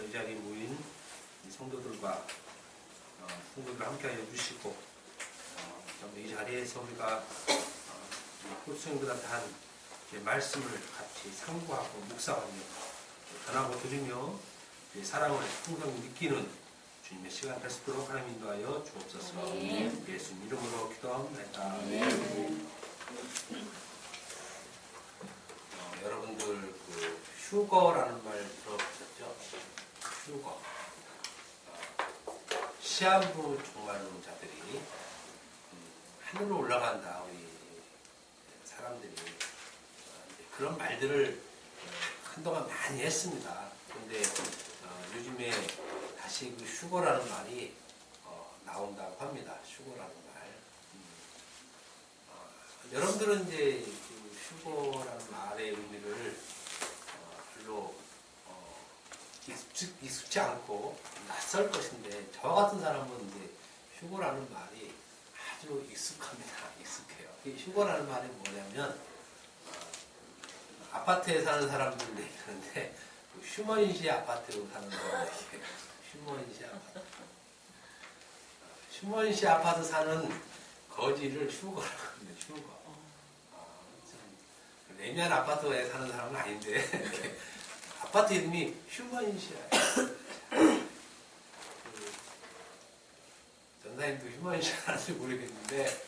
이 자리에 모인 성도들과 성도들 함께하여 주시고 이 자리에서 우리가 호수님보다 단 말씀을 같이 상고하고 묵상하며 전하고 드리며 사랑을 항상 느끼는 주님의 시간 될 수 있도록 하나님 인도하여 주옵소서. 예수님 이름으로 기도합니다. 여러분들 그 휴거라는 말 들어보셨죠? 휴거. 시한부 종말론자들이 하늘로 올라간다. 우리 사람들이 그런 말들을 한동안 많이 했습니다. 그런데 요즘에 다시 그 휴거라는 말이 나온다고 합니다. 휴거라는 말. 여러분들은 이제 그 휴거라는 말의 의미를 별로 익숙지 않고 낯설 것인데 저와 같은 사람은 이제 휴거라는 말이 아주 익숙합니다. 익숙해요. 이 휴거라는 말이 뭐냐면 아파트에 사는 사람들 얘기하는데 휴먼시 아파트로 사는 사람 얘기해요. 휴먼시 아파트. 휴먼시 아파트 사는 거지를 휴거라고 합니다. 휴거. 레미안 아파트에 사는 사람은 아닌데 아파트 이름이 휴먼시야. 전사님도 휴먼시아인지 모르겠는데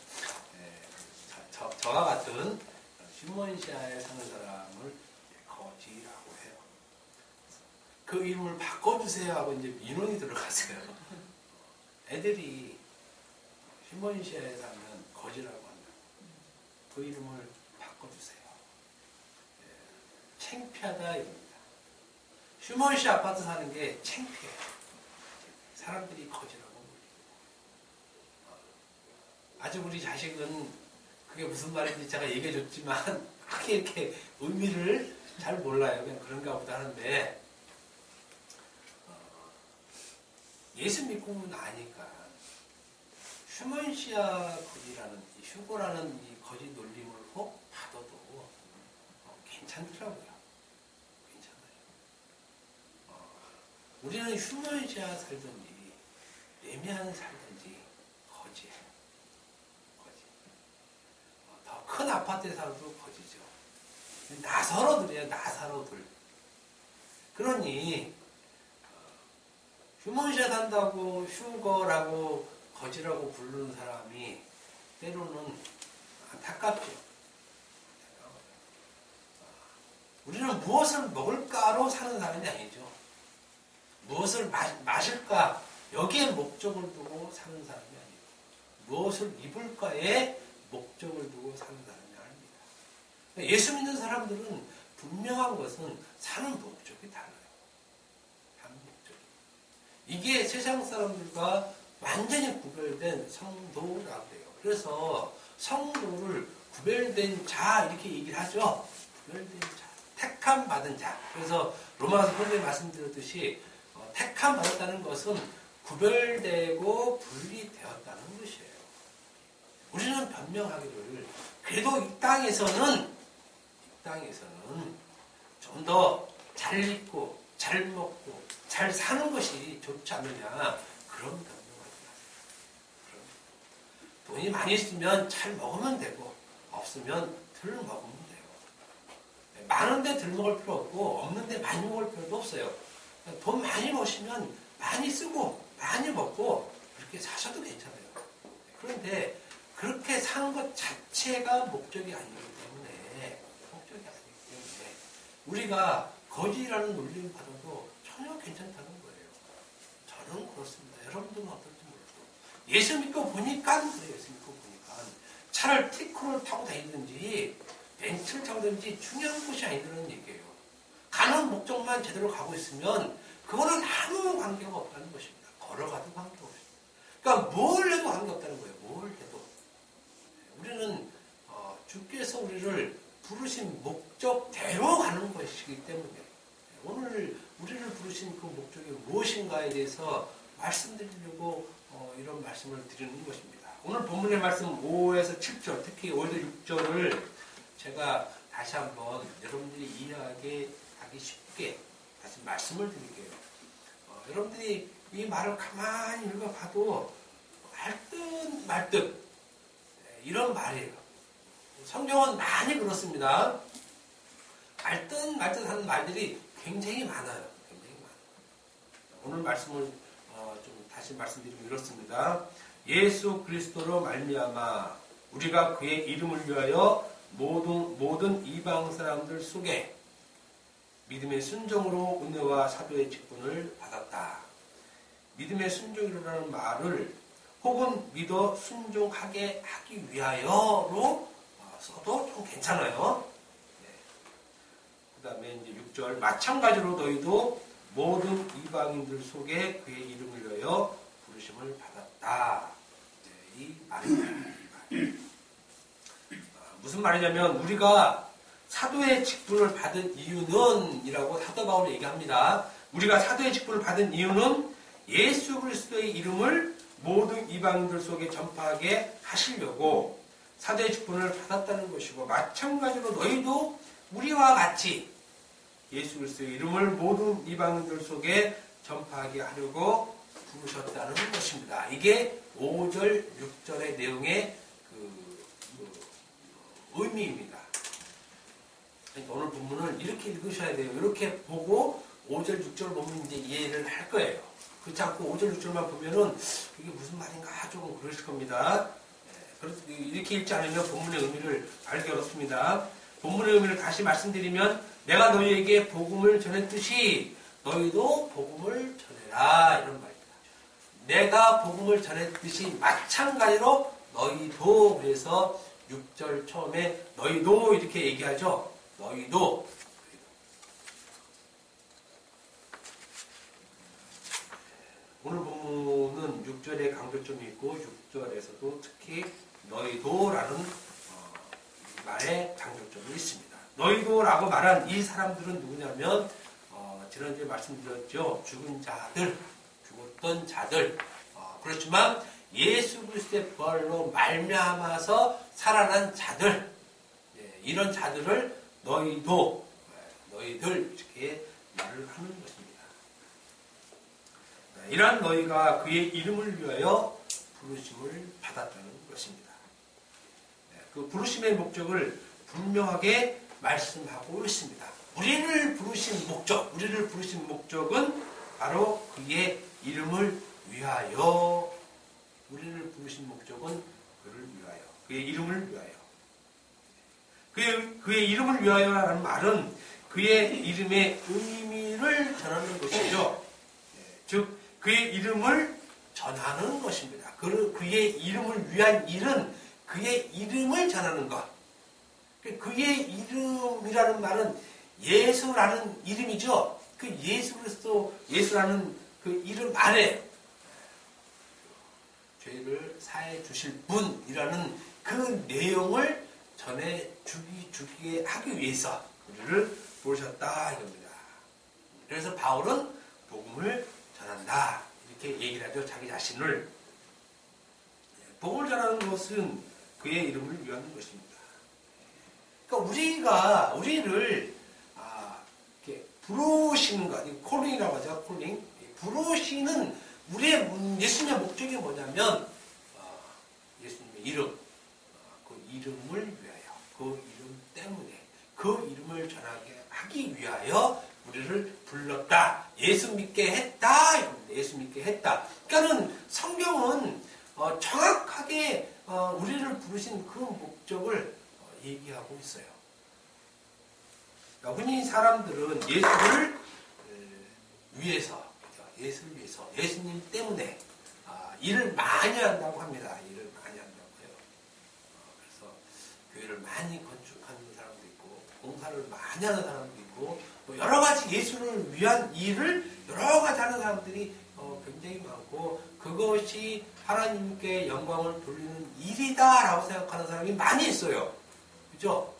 저와 같은 휴먼시아에 사는 사람을 거지라고 해요. 그 이름을 바꿔주세요 하고 이제 민원이 들어갔어요. 애들이 휴먼시아에 살면 거지라고 한다. 그 이름을 바꿔주세요. 창피하다 이겁니다. 휴먼시 아파트 사는 게 창피해요. 사람들이 거지라고 불리고. 아직 우리 자식은 그게 무슨 말인지 제가 얘기해줬지만 크게 이렇게 의미를 잘 몰라요. 그냥 그런가 보다 하는데 예수 믿고 나니까 휴먼시아 거지라는 이 휴거라는 이 거지 놀림을 혹 받아도 괜찮더라고요. 우리는 휴먼시아 살든지 레미안 살든지 거지예요. 거지. 더 큰 아파트에 살아도 거지죠. 나사로들이에요. 나사로들. 그러니 휴먼시아 산다고 휴거라고 거지라고 부르는 사람이 때로는 안타깝죠. 우리는 무엇을 먹을까로 사는 사람이 아니죠. 무엇을 마실까 여기에 목적을 두고 사는 사람이 아니고 무엇을 입을까에 목적을 두고 사는 사람이 아닙니다. 예수 믿는 사람들은 분명한 것은 사는 목적이 달라요. 사는 목적이. 이게 세상 사람들과 완전히 구별된 성도라고 해요. 그래서 성도를 구별된 자 이렇게 얘기를 하죠. 구별된 자. 택함 받은 자. 그래서 로마서 본문에 말씀드렸듯이 택함 받았다는 것은 구별되고 분리되었다는 것이에요. 우리는 변명하기를 그래도 이 땅에서는 좀 더 잘 입고 잘 먹고 잘 사는 것이 좋지 않느냐 그런 변명하지 마세요. 돈이 많이 있으면 잘 먹으면 되고 없으면 덜 먹으면 돼요. 많은데 덜 먹을 필요 없고 없는데 많이 먹을 필요도 없어요. 돈 많이 버시면 많이 쓰고 많이 먹고 그렇게 사셔도 괜찮아요. 그런데 그렇게 사는 것 자체가 목적이 아니기 때문에 우리가 거지라는 놀림을 받아도 전혀 괜찮다는 거예요. 저는 그렇습니다. 여러분들은 어떨지 몰라도 예수 믿고 보니까 그래요. 예수 믿고 보니까 차를 티크를 타고 다니든지 벤츠를 타고 다니든지 중요한 것이 아니라는 얘기예요. 가는 목적만 제대로 가고 있으면 그거는 아무 관계가 없다는 것입니다. 걸어가도 관계가 없습니다. 그러니까 뭘 해도 관계가 없다는 거예요. 뭘 해도. 우리는 주께서 우리를 부르신 목적대로 가는 것이기 때문에 오늘 우리를 부르신 그 목적이 무엇인가에 대해서 말씀드리려고 이런 말씀을 드리는 것입니다. 오늘 본문의 말씀 5에서 7절 특히 5에서 6절을 제가 다시 한번 여러분들이 이해하기 쉽게 다시 말씀을 드릴게요. 여러분들이 이 말을 가만히 읽어봐도 알듯 말듯 이런 말이에요. 성경은 많이 그렇습니다. 알듯 말듯 하는 말들이 굉장히 많아요. 굉장히 많아요. 오늘 말씀을 좀 다시 말씀드리면 이렇습니다. 예수 그리스도로 말미암아 우리가 그의 이름을 위하여 모든 이방 사람들 속에 믿음의 순종으로 은혜와 사도의 직분을 받았다. 믿음의 순종이라는 말을 혹은 믿어 순종하게 하기 위하여로 써도 좀 괜찮아요. 네. 그 다음에 이제 6절 마찬가지로 너희도 모든 이방인들 속에 그의 이름을 위하여 부르심을 받았다. 네, 이 말입니다. 무슨 말이냐면 우리가 사도의 직분을 받은 이유는 이라고 사도 바울이 얘기합니다. 우리가 사도의 직분을 받은 이유는 예수 그리스도의 이름을 모든 이방인들 속에 전파하게 하시려고 사도의 직분을 받았다는 것이고 마찬가지로 너희도 우리와 같이 예수 그리스도의 이름을 모든 이방인들 속에 전파하게 하려고 부르셨다는 것입니다. 이게 5절, 6절의 내용의 의미입니다. 그러니까 오늘 본문을 이렇게 읽으셔야 돼요. 이렇게 보고 5절, 6절 보면 이제 이해를 할 거예요. 그렇지 않고 5절, 6절만 보면은 이게 무슨 말인가 조금 그러실 겁니다. 이렇게 읽지 않으면 본문의 의미를 알기 어렵습니다. 본문의 의미를 다시 말씀드리면 내가 너희에게 복음을 전했듯이 너희도 복음을 전해라 이런 말입니다. 내가 복음을 전했듯이 마찬가지로 너희도 그래서 6절 처음에 너희도 이렇게 얘기하죠. 너희도 오늘 본문은 6절에 강조점이 있고 6절에서도 특히 너희도라는 말에 강조점이 있습니다. 너희도라고 말한 이 사람들은 누구냐면 지난주에 말씀드렸죠. 죽은 자들, 죽었던 자들. 그렇지만 예수 그리스도의 부활로 말미암아서 살아난 자들, 이런 자들을 너희도, 너희들 이렇게 말을 하는 것입니다. 이러한 너희가 그의 이름을 위하여 부르심을 받았다는 것입니다. 그 부르심의 목적을 분명하게 말씀하고 있습니다. 우리를 부르신 목적은 바로 그의 이름을 위하여. 우리를 부르신 목적은 그를 위하여. 그의 이름을 위하여. 그의 이름을 위하여라는 말은 그의 이름의 의미를 전하는 것이죠. 즉 그의 이름을 전하는 것입니다. 그의 이름을 위한 일은 그의 이름을 전하는 것. 그의 이름이라는 말은 예수라는 이름이죠. 그 예수 그리스도, 예수라는 그 이름 안에 죄를 사해 주실 분이라는 그 내용을 전해 주게 하기 위해서 우리를 부르셨다 이겁니다. 그래서 바울은 복음을 전한다 이렇게 얘기를 하죠. 자기 자신을. 복음을 전하는 것은 그의 이름을 위한 것입니다. 그러니까 우리를 이렇게 부르시는 것, 콜링이라고 하죠. 콜링. 부르시는 우리의 예수님의 목적이 뭐냐면 예수님의 이름, 그 이름을 위하여, 그 이름 때문에, 그 이름을 전하게 하기 위하여 우리를 불렀다. 예수 믿게 했다. 예수 믿게 했다. 그러니까는 성경은 정확하게 우리를 부르신 그 목적을 얘기하고 있어요. 흔히 사람들은 예수를 위해서, 예수를 위해서, 예수님 때문에 일을 많이 한다고 합니다. 일을 많이 한다고 해요. 그래서 교회를 많이 건축하는 사람도 있고, 공사를 많이 하는 사람도 있고, 여러 가지 예수를 위한 일을 여러 가지 하는 사람들이 굉장히 많고, 그것이 하나님께 영광을 돌리는 일이다라고 생각하는 사람이 많이 있어요. 그죠?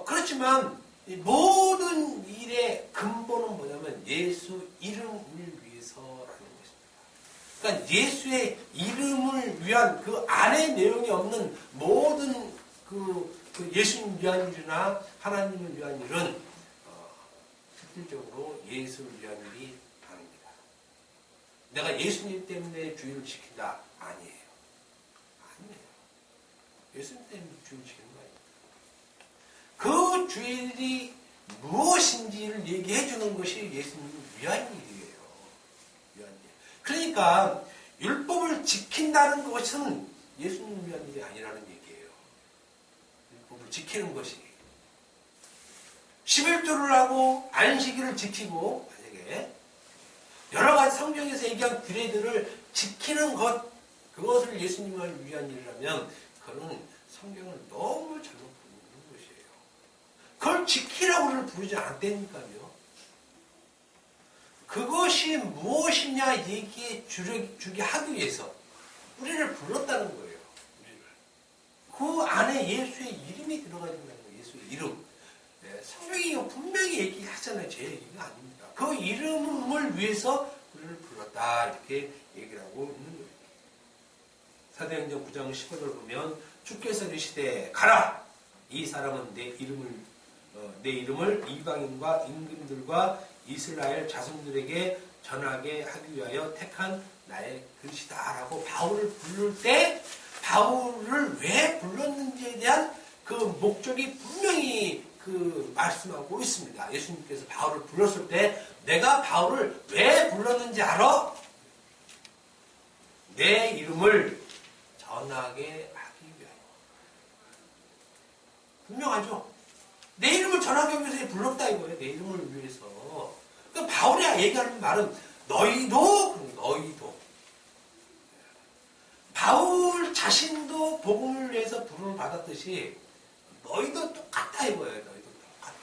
그렇지만 모든 일의 근본은 뭐냐면 예수 이름을 위해서라는 것입니다. 그러니까 예수의 이름을 위한 그 안에 내용이 없는 모든 그 예수님 위한 일이나 하나님을 위한 일은 실질적으로 예수를 위한 일이 아닙니다. 내가 예수님 때문에 주일을 지킨다. 아니에요. 아니에요. 예수님 때문에 주일을 지키는 거 아니에요. 그 주일이 무엇인지를 얘기해 주는 것이 예수님을 위한 일이에요. 위한 일. 그러니까 율법을 지킨다는 것은 예수님을 위한 일이 아니라는 얘기예요. 율법을 지키는 것이. 11조를 하고 안식일을 지키고 만약에 여러 가지 성경에서 얘기한 규례들을 지키는 것, 그것을 예수님을 위한 일이라면 그거는 성경을 너무 잘못 부르는 것이에요. 그걸 지키라고 우리를 부르지 않았다니까요. 그것이 무엇이냐 얘기해 주게 하기 위해서 우리를 불렀다는 거예요. 우리를. 그 안에 예수의 이름이 들어가 있다는 거예요. 예수의 이름. 성경이 분명히 얘기하잖아요. 제 얘기가 아닙니다. 그 이름을 위해서 우리를 불렀다. 이렇게 얘기를 하고 있는 거예요. 사도행전 9장 15절을 보면 주께서 이르시되 가라! 이 사람은 내 이름을 이방인과 임금들과 이스라엘 자손들에게 전하게 하기 위하여 택한 나의 그릇이다. 라고 바울을 부를 때 바울을 왜 불렀는지에 대한 그 목적이 분명히 말씀하고 있습니다. 예수님께서 바울을 불렀을 때 내가 바울을 왜 불렀는지 알아? 내 이름을 전하게 하기 위하여. 분명하죠? 내 이름을 전하기 위해서 불렀다 이거예요. 내 이름을 위해서. 그러니까 바울이 얘기하는 말은 너희도. 바울 자신도 복음을 위해서 부름을 받았듯이 너희도 똑같다 이거예요. 너희도 똑같다.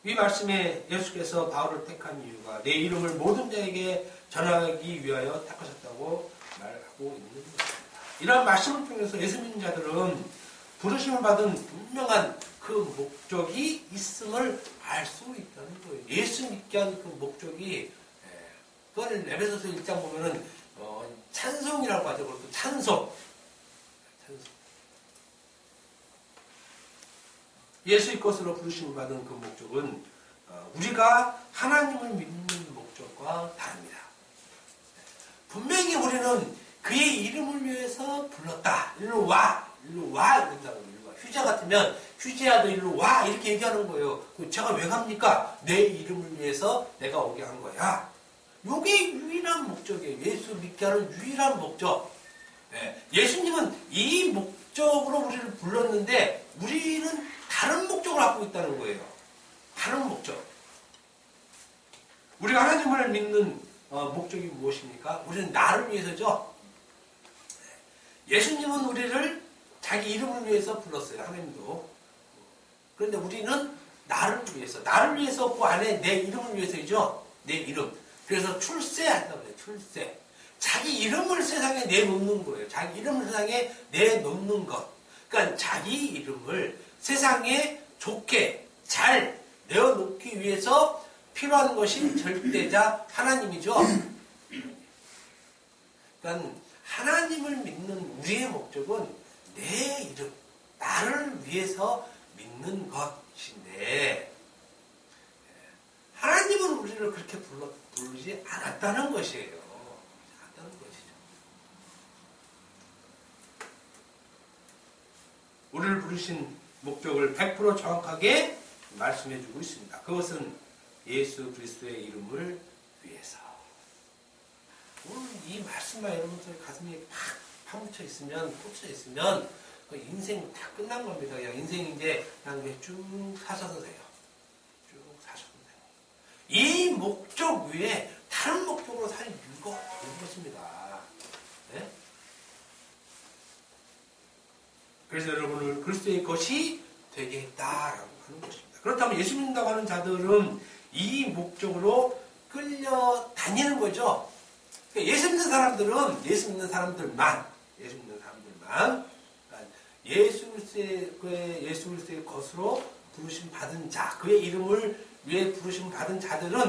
이 말씀에 예수께서 바울을 택한 이유가 내 이름을 모든 자에게 전하기 위하여 택하셨다고 말하고 있는 것입니다. 이런 말씀을 통해서 예수 믿는 자들은 부르심을 받은 분명한 그 목적이 있음을 알 수 있다는 거예요. 예수 믿게 한 그 목적이 그거는 에베소서 1장 보면은 찬송이라고 하죠. 그것도 찬송. 예수의 것으로 부르심을 받은 그 목적은 우리가 하나님을 믿는 목적과 다릅니다. 분명히 우리는 그의 이름을 위해서 불렀다. 일로 와. 이런다고. 휴자 같으면 휴지야도 일로 와. 이렇게 얘기하는 거예요. 제가 왜 갑니까? 내 이름을 위해서 내가 오게 한 거야. 이게 유일한 목적이에요. 예수 믿게 하는 유일한 목적. 예수님은 이 목적으로 우리를 불렀는데 우리는 다른 목적을 갖고 있다는 거예요. 다른 목적. 우리가 하나님을 믿는 목적이 무엇입니까? 우리는 나를 위해서죠. 예수님은 우리를 자기 이름을 위해서 불렀어요. 하나님도. 그런데 우리는 나를 위해서 그 안에 내 이름을 위해서이죠. 내 이름. 그래서 출세한다고 해요. 출세. 자기 이름을 세상에 내놓는 거예요. 자기 이름을 세상에 내놓는 것. 그러니까 자기 이름을 세상에 좋게 잘 내어놓기 위해서 필요한 것이 절대자 하나님이죠. 그러니까 하나님을 믿는 우리의 목적은 내 이름, 나를 위해서 믿는 것인데 하나님은 우리를 그렇게 부르지 않았다는 것이에요. 않았다는 것이죠. 우리를 부르신 목적을 100% 정확하게 말씀해주고 있습니다. 그것은 예수 그리스도의 이름을 위해서. 오늘 이 말씀만 여러분들 가슴에 팍 파묻혀 있으면, 꽂혀 있으면 그 인생 다 끝난 겁니다. 그냥 인생 이제 그냥 쭉 사셔도 돼요. 쭉 사셔도 돼요. 이 목적 외에 다른 목적으로 살 이유가 없는 것입니다. 네? 그래서 여러분을 그리스도의 것이 되게 했다라고 하는 것입니다. 그렇다면 예수 믿는다고 하는 자들은 이 목적으로 끌려다니는 거죠. 예수 믿는 사람들은 예수 믿는 사람들만 예수 그리스도의 것으로 부르심 받은 자, 그의 이름을 위해 부르심 받은 자들은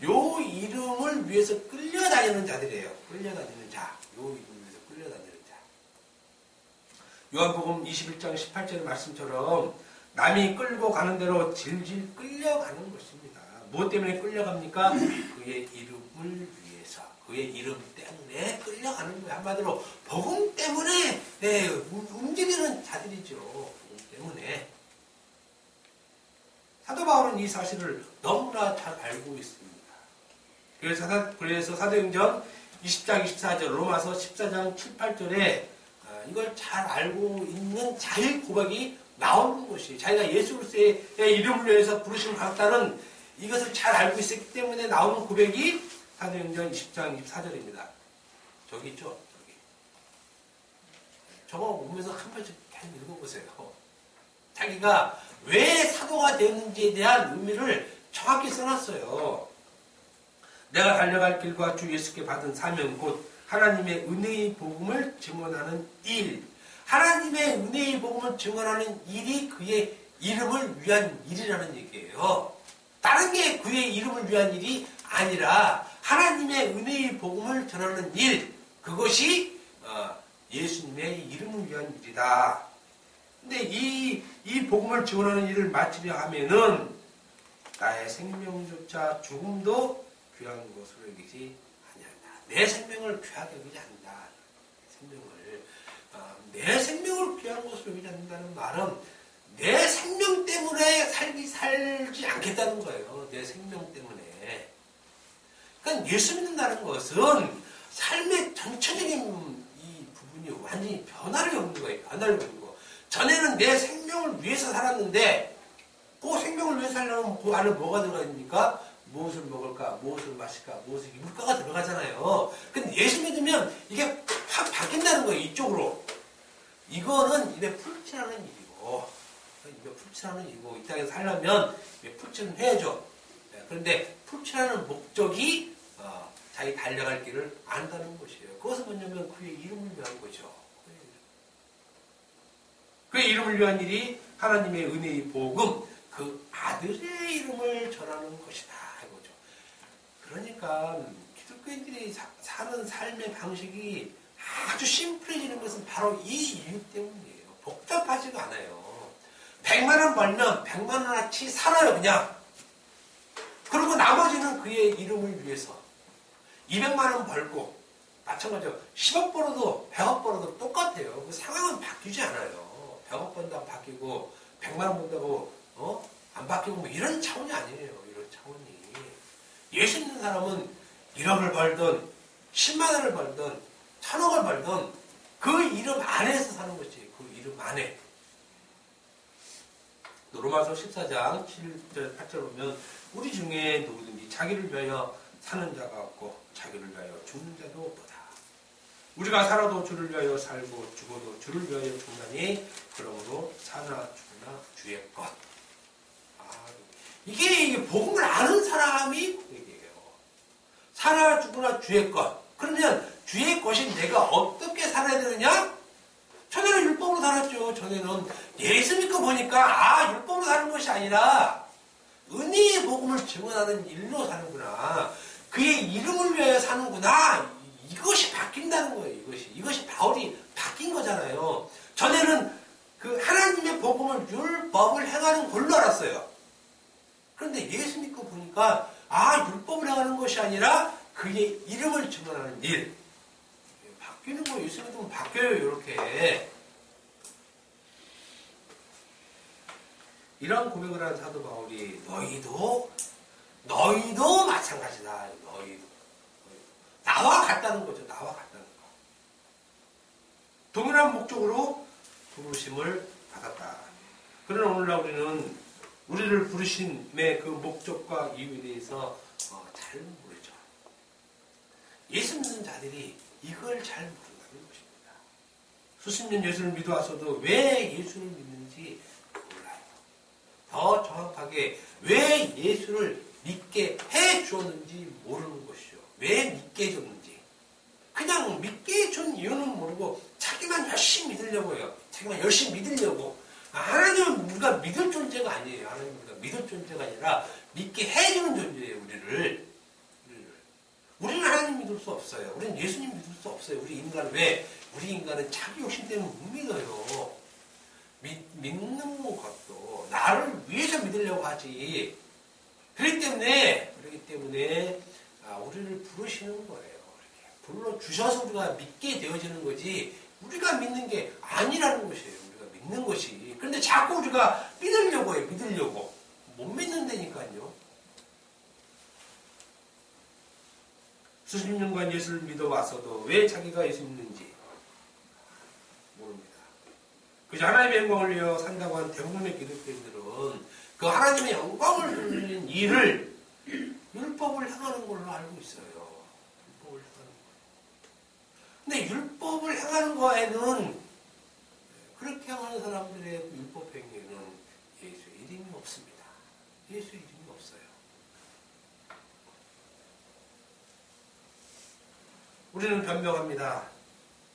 요 이름을 위해서 끌려다니는 자들이에요. 끌려다니는 자. 요 이름을 위해서 끌려다니는 자. 요한복음 21장 18절의 말씀처럼 남이 끌고 가는 대로 질질 끌려가는 것입니다. 무엇 때문에 끌려갑니까? 그의 이름을 위해서, 그의 이름 때문에 끌려가는 거예요. 한마디로 복음 때문에 움직이는 자들이죠. 복음 때문에. 사도 바울은 이 사실을 너무나 잘 알고 있습니다. 그래서 사도행전 20장 24절, 로마서 14장 7, 8절에 이걸 잘 알고 있는 자의 고백이 나오는 것이, 자기가 예수 그리스도의 이름을 위해서 부르심을 받았다는 이것을 잘 알고 있었기 때문에 나오는 고백이 사도행전 20장 24절입니다. 저기 있죠? 저기. 저거 보면서 한 번씩 계속 읽어보세요. 자기가 왜 사도가 되었는지에 대한 의미를 정확히 써놨어요. 내가 달려갈 길과 주 예수께 받은 사명 곧 하나님의 은혜의 복음을 증언하는 일. 하나님의 은혜의 복음을 증언하는 일이 그의 이름을 위한 일이라는 얘기예요. 다른 게 그의 이름을 위한 일이 아니라 하나님의 은혜의 복음을 전하는 일. 그것이 예수님의 이름을 위한 일이다. 근데 이 복음을 증언하는 일을 마치려 하면은 나의 생명조차 죽음도 귀한 것으로 여기지 아니한다. 내 생명을 귀하게 여기지 않는다. 내 생명을 귀한 것으로 여기지 않는다는 말은 내 생명 때문에 살지 않겠다는 거예요. 내 생명 때문에. 그러니까 예수 믿는다는 것은 삶의 전체적인 이 부분이 완전히 변화를 겪는 거예요. 변화를 겪는 거. 전에는 내 생명을 위해서 살았는데 그 생명을 위해서 살려면 그 안에 뭐가 들어가 있습니까? 무엇을 먹을까, 무엇을 마실까, 무엇을 입을까가 들어가잖아요. 근데 예수 믿으면 이게 확 바뀐다는 거예요. 이쪽으로. 이거는 입에 풀칠하는 일이고, 이 땅에서 살려면 입에 풀칠은 해야죠. 그런데 풀칠하는 목적이 자기 달려갈 길을 안다는 것이에요. 그것은 뭐냐면 그의 이름을 위한 거죠. 그의 이름을 위한 일이 하나님의 은혜의 복음, 그 아들의 이름을 전하는 것이다. 이거죠. 그러니까 기독교인들이 사는 삶의 방식이 아주 심플해지는 것은 바로 이 이유 때문이에요. 복잡하지가 않아요. 100만 원 벌면 100만 원어치 살아요, 그냥. 그리고 나머지는 그의 이름을 위해서 200만 원 벌고 마찬가지로 10억 벌어도 100억 벌어도 똑같아요. 그 상황은 바뀌지 않아요. 100억 번다고 바뀌고 100만 원 번다고 안 바뀌고 뭐 이런 차원이 아니에요. 이런 차원이. 예수 믿는 사람은 1억을 벌든 10만 원을 벌든 1000억을 벌든 그 이름 안에서 사는 것이 그 이름 안에. 로마서 14장 7절 8절 보면 우리 중에 누구든지 자기를 위하여 사는 자가 없고 자기를 위하여 죽는 자도 없다. 우리가 살아도 주를 위하여 살고 죽어도 주를 위하여 죽나니 그러므로 사나 죽으나 주의 것. 이게 복음을 아는 사람이 얘기해요. 사나 죽으나 주의 것. 그러면 주의 것이 내가 어떻게 살아야 되느냐? 전에는 율법으로 살았죠. 전에는 예수 믿고 보니까 율법으로 사는 것이 아니라 은혜의 복음을 증언하는 일로 사는구나. 그의 이름을 위하여 사는구나. 이것이 바뀐다는 거예요. 이것이 바울이 바뀐 거잖아요. 전에는 그 하나님의 복음을 율법을 행하는 걸로 알았어요. 그런데 예수 믿고 보니까 율법을 행하는 것이 아니라 그의 이름을 증언하는 일. 바뀌는 거예요. 예수 믿으면 바뀌어요. 이렇게. 이런 고백을 한 사도 바울이 너희도 마찬가지다. 너희도. 나와 같다는 거죠. 나와 같다는 거. 동일한 목적으로 부르심을 받았다. 그러나 오늘날 우리는 우리를 부르심의 그 목적과 이유에 대해서 잘 모르죠. 예수 믿는 자들이 이걸 잘 모른다는 것입니다. 수십 년 예수를 믿어왔어도 왜 예수를 믿는지 몰라요. 더 정확하게 왜 예수를 믿게 해 주었는지 모르는 것이죠. 왜 믿게 해줬는지. 그냥 믿게 해준 이유는 모르고 자기만 열심히 믿으려고 해요. 자기만 열심히 믿으려고. 하나님은 우리가 믿을 존재가 아니에요. 하나님은 우리가 믿을 존재가 아니라 믿게 해주는 존재예요. 우리는 하나님 믿을 수 없어요. 우리는 예수님 믿을 수 없어요. 우리 인간은 자기 욕심 때문에 못 믿어요. 믿는 것도 나를 위해서 믿으려고 하지. 그렇기 때문에 우리를 부르시는 거예요. 이렇게 불러주셔서 우리가 믿게 되어지는 거지, 우리가 믿는 게 아니라는 것이에요. 우리가 믿는 것이. 그런데 자꾸 우리가 믿으려고 해요. 믿으려고. 못 믿는다니까요. 수십 년간 예수를 믿어왔어도 왜 자기가 예수 믿는지 모릅니다. 그저 하나님의 영광을 위하여 산다고 한 대부분의 기독교인들은 그 하나님의 영광을 누리는 일을 율법을 행하는 걸로 알고 있어요. 율법을 행하는 거. 근데 율법을 행하는 거에는, 그렇게 행하는 사람들의 율법 행위에는 예수의 이름이 없습니다. 예수의 이름이 없어요. 우리는 변명합니다.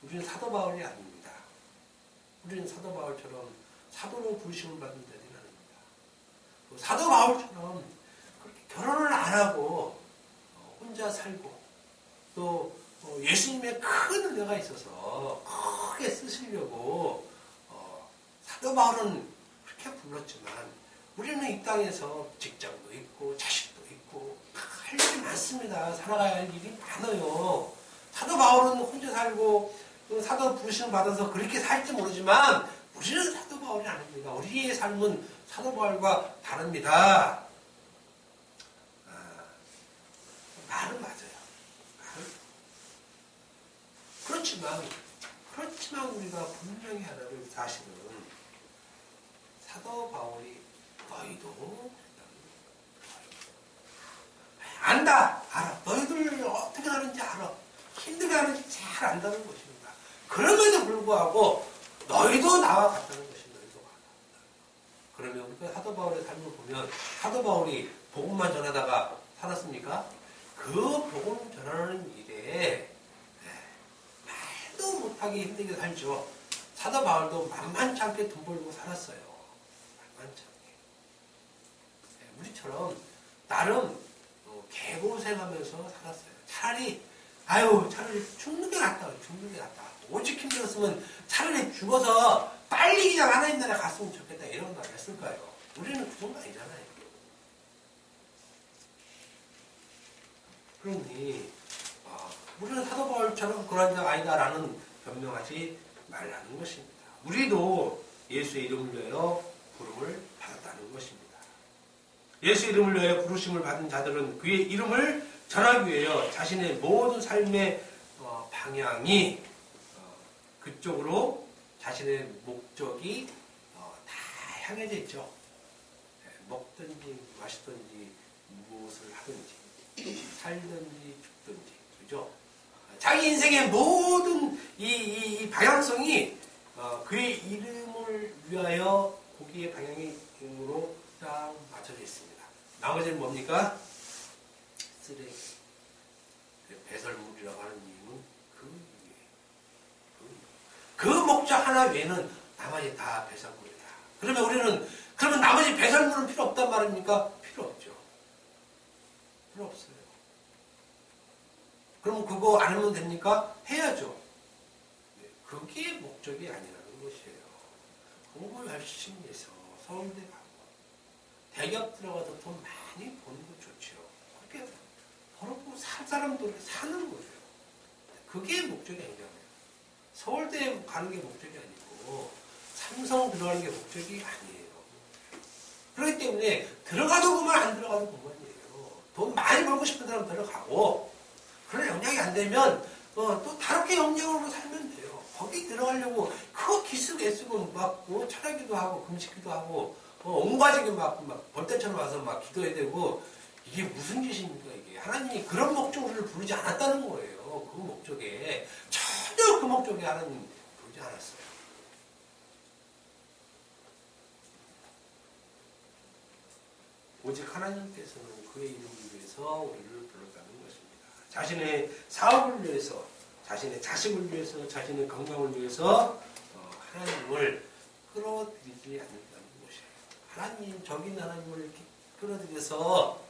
우리는 사도 바울이 아닙니다. 우리는 사도 바울처럼 사도로 부르심을 받은 자들이 아닙니다. 사도 바울처럼 그렇게 결혼을 안 하고 혼자 살고, 또 예수님의 큰 은혜가 있어서 크게 쓰시려고 사도 바울은 그렇게 불렀지만, 우리는 이 땅에서 직장도 있고 자식도 있고 할 일이 많습니다. 살아가야 할 일이 많아요. 사도 바울은 혼자 살고 사도 부르심을 받아서 그렇게 살지 모르지만, 우리는 사도 바울이 아닙니다. 우리의 삶은 사도 바울과 다릅니다. 말은 맞아요. 그렇지만 우리가 분명히 하나를 사실은, 사도 바울이 너희도 안다, 알아. 너희들 어떻게 하는지 알아. 힘들게 하는지 잘 안다는 것입니다. 그럼에도 불구하고 너희도 나와 같다는 것입니다. 너희도 같다. 그러면 우리가 사도 바울의 삶을 보면, 사도 바울이 복음만 전하다가 살았습니까? 그 복음 전하는 일에 말도 못하게 힘들게 살죠. 사도 바울도 만만치 않게 돈 벌고 살았어요. 만만치 않게. 우리처럼 나름 개고생하면서 살았어요. 차라리 죽는 게 낫다. 오직 힘들었으면 차라리 죽어서 빨리 그냥 하나님 나라에 갔으면 좋겠다, 이런 말 했을까요? 우리는 그 정도 아니잖아요. 그러니 우리는 사도 바울처럼 그런 자 아니다라는 변명하지 말라는 것입니다. 우리도 예수의 이름을 위하여 부름을 받았다는 것입니다. 예수 이름을 위하여 부르심을 받은 자들은 그의 이름을 전하기 위하여 자신의 모든 삶의 방향이 그쪽으로, 자신의 목적이 다 향해져 있죠. 먹든지 마시든지 무엇을 하든지 살든지 죽든지, 그죠? 자기 인생의 모든 이 방향성이 그의 이름을 위하여 거기에 방향으로 딱 맞춰져 있습니다. 나머지는 뭡니까? 쓰레기, 배설물이라고 하는 이유는 그 목적 하나 외에는 나머지 다 배설물이다. 그러면 나머지 배설물은 필요 없단 말입니까? 필요 없죠. 필요 없어요. 그럼 그거 안 하면 됩니까? 해야죠. 그게 목적이 아니라는 것이에요. 공부 열심히 해서 서울대 가고 대기업 들어가서 돈 많이 버는 거 좋죠. 그렇게 벌고 살 사람도 사는 거죠. 그게 목적이 아니잖아요. 서울대 가는 게 목적이 아니고 삼성 들어가는 게 목적이 아니에요. 그렇기 때문에 들어가도 그만 안 들어가도 그만이에요. 돈 많이 벌고 싶은 사람 들어가고, 그런 역량이 안 되면 또 다르게 역량으로 살면 돼요. 거기 들어가려고 그 기쓰고 막 철학기도 하고 금식기도 하고 온 가족이 막 벌떼처럼 와서 막 기도해야 되고, 이게 무슨 짓입니까 이게. 하나님이 그런 목적으로 부르지 않았다는 거예요. 그 목적에 전혀 그 목적에 하나님 부르지 않았어요. 오직 하나님께서는 그의 이름을 위해서 우리를 불렀다는 것입니다. 자신의 사업을 위해서, 자신의 자식을 위해서, 자신의 건강을 위해서 하나님을 끌어들이지 않는다는 것이에요. 하나님, 적인 하나님을 이렇게 끌어들여서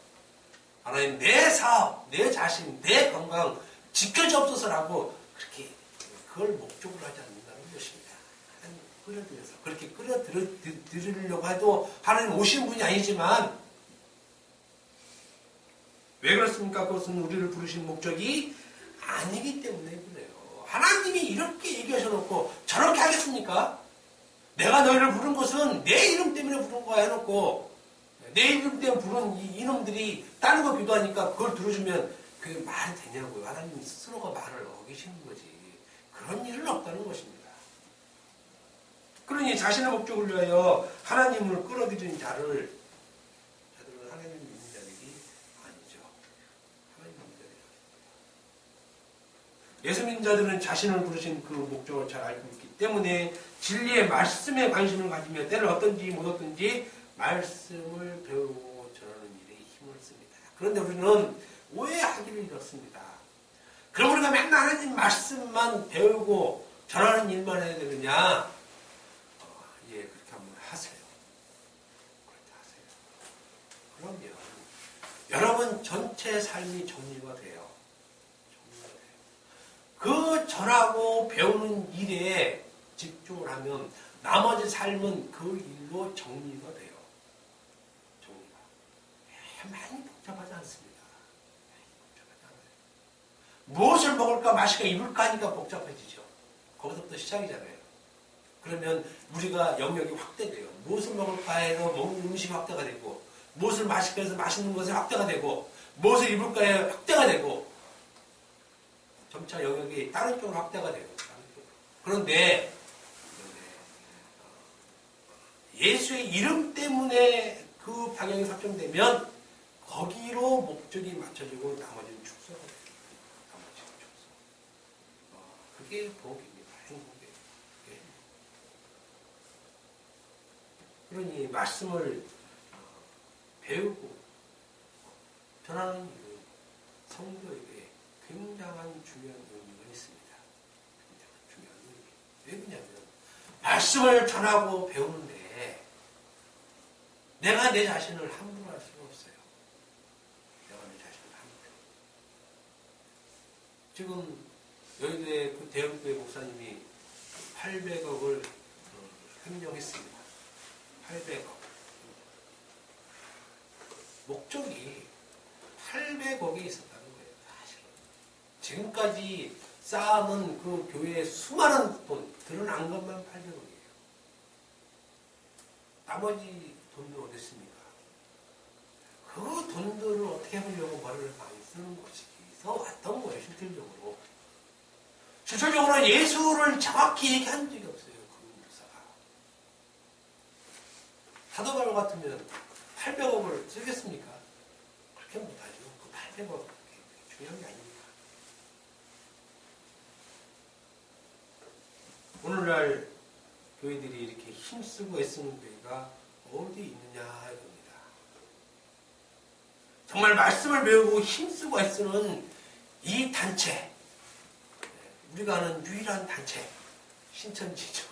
하나님, 내 사업, 내 자신, 내 건강 지켜주옵소서라고 그렇게 그걸 목적으로 하지 않는다는 것입니다. 하나님 끌어들여서 그렇게 끌어들이려고 해도 하나님 오신 분이 아니지만 왜 그렇습니까? 그것은 우리를 부르신 목적이 아니기 때문에 그래요. 하나님이 이렇게 얘기하셔놓고 저렇게 하겠습니까? 내가 너희를 부른 것은 내 이름 때문에 부른 거야 해놓고 내 이름 때문에 부른 이 이놈들이 다른 거 기도하니까 그걸 들어주면 그게 말이 되냐고요. 하나님 스스로가 말을 어기시는 거지. 그런 일은 없다는 것입니다. 그러니 자신의 목적을 위하여 하나님을 끌어들이는 자들은 하나님을 믿는 자들이 아니죠. 하나님 믿는 자들이 아닙니다. 예수 믿는 자들은 자신을 부르신 그 목적을 잘 알고 있기 때문에 진리의 말씀에 관심을 가지며 때를 어떤지 못 어떤지 말씀을 배우고 전하는 일에 힘을 씁니다. 그런데 우리는 오해하기를 이렇습니다. 그럼 우리가 맨날 하나님 말씀만 배우고 전하는 일만 해야 되느냐? 예, 그렇게 한번 하세요. 그렇게 하세요. 그러면 여러분 전체 삶이 정리가 돼요. 그 전하고 배우는 일에 집중을 하면 나머지 삶은 그 일로 정리가 돼요. 정리가. 많이 복잡하지 않습니다. 무엇을 먹을까 마실까 입을까 하니까 복잡해지죠. 거기서부터 시작이잖아요. 그러면 우리가 영역이 확대돼요. 무엇을 먹을까 해서 먹는 음식이 확대가 되고 무엇을 마실까 해서 맛있는 것이 확대가 되고 무엇을 입을까 해서 확대가 되고 점차 영역이 다른 쪽으로 확대가 돼요. 그런데 예수의 이름 때문에 그 방향이 설정되면 거기로 목적이 맞춰지고 나머지는 축소가 돼요. 나머지는 축소. 그게 복입니다. 행복이에요. 예. 그러니 말씀을 배우고 전하는 일은 성도에게 굉장한 중요한 의미가 있습니다. 굉장한 중요한 의미. 왜 그러냐면 말씀을 전하고 배우는데 내가 내 자신을 함부로 할 수가 없어요. 내가 내 자신을 함부로. 지금 여의도의 그 대형교회 목사님이 800억을 횡령했습니다. 800억. 목적이 800억이 있었다는 거예요. 사실은. 지금까지 쌓아놓은 그 교회의 수많은 돈, 드러난 것만 800억이에요. 나머지 돈도 어디 있습니까? 그 돈들을 어떻게 하려고 머리를 많이 쓰는 것이서 왔던 거예요, 실질적으로. 실질적으로 예수를 정확히 얘기한 적이 없어요, 그 목사가. 사도 바울 같으면 800억을 쓰겠습니까? 그렇게 못하죠. 그 800억 중요한 게 아닙니다. 오늘날 교회들이 이렇게 힘쓰고 애쓰는 교회가 어디 있느냐 이겁니다. 정말 말씀을 배우고 힘쓰고 애쓰는 이 단체, 우리가 아는 유일한 단체, 신천지죠.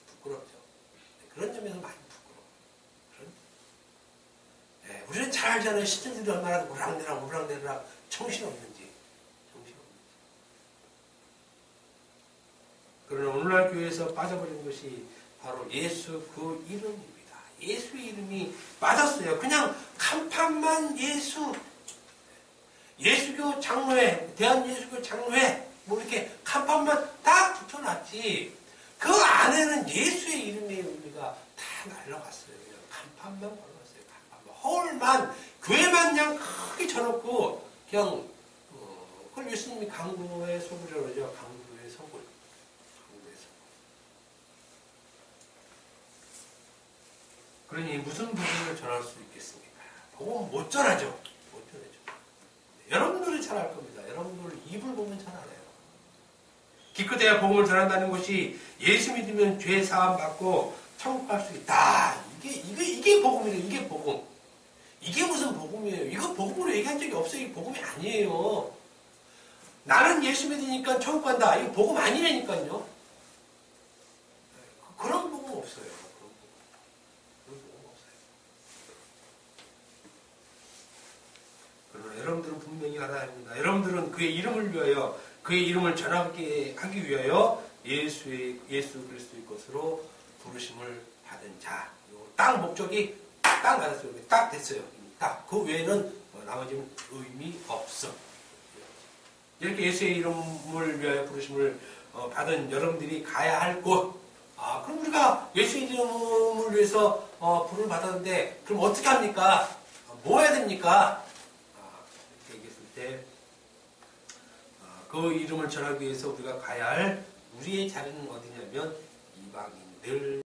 부끄럽죠. 그런 점에서 많이 부끄러워요. 우리는 잘 알잖아요. 신천지들이 얼마나 우랑내락 정신없는지. 그러나 오늘날 교회에서 빠져버린 것이 바로 예수 그 이름입니다. 예수의 이름이 빠졌어요. 그냥 간판만 예수교 장로회, 대한예수교 장로회 뭐 이렇게 간판만 딱 붙여놨지 그 안에는 예수의 이름의 의미가 다 날라갔어요. 그냥 간판만 걸어놨어요. 간판만. 허울만 교회만 그냥 크게 쳐놓고 그냥 그걸 예수님이 강도의 소굴이라고 그러죠. 강도의 소굴. 그러니 무슨 복음을 전할 수 있겠습니까? 복음 못 전하죠. 못 전하죠. 여러분들이 잘 알 겁니다. 여러분들 입을 보면 잘 알아요. 기껏해야 복음을 전한다는 것이 예수 믿으면 죄 사함 받고 천국 갈 수 있다. 이게 복음이에요. 이게 복음. 이게 무슨 복음이에요? 이거 복음으로 얘기한 적이 없어요. 이게 복음이 아니에요. 나는 예수 믿으니까 천국 간다. 이거 복음 아니라니까요. 그런 복음 없어요. 그러나 여러분들은 분명히 알아야 합니다. 여러분들은 그의 이름을 위하여 그의 이름을 전하게 하기 위하여 예수 그리스도의 것으로 부르심을 받은 자. 딱 목적이 딱 맞았어요. 딱 됐어요. 딱 그 외에는 나머지는 의미 없어. 이렇게 예수의 이름을 위하여 부르심을 받은 여러분들이 가야 할 곳. 그럼 우리가 예수의 이름을 위해서 부름을 받았는데 그럼 어떻게 합니까? 뭐 해야 됩니까? 이렇게 얘기했을 때 그 이름을 전하기 위해서 우리가 가야 할 우리의 자리는 어디냐면 이방인들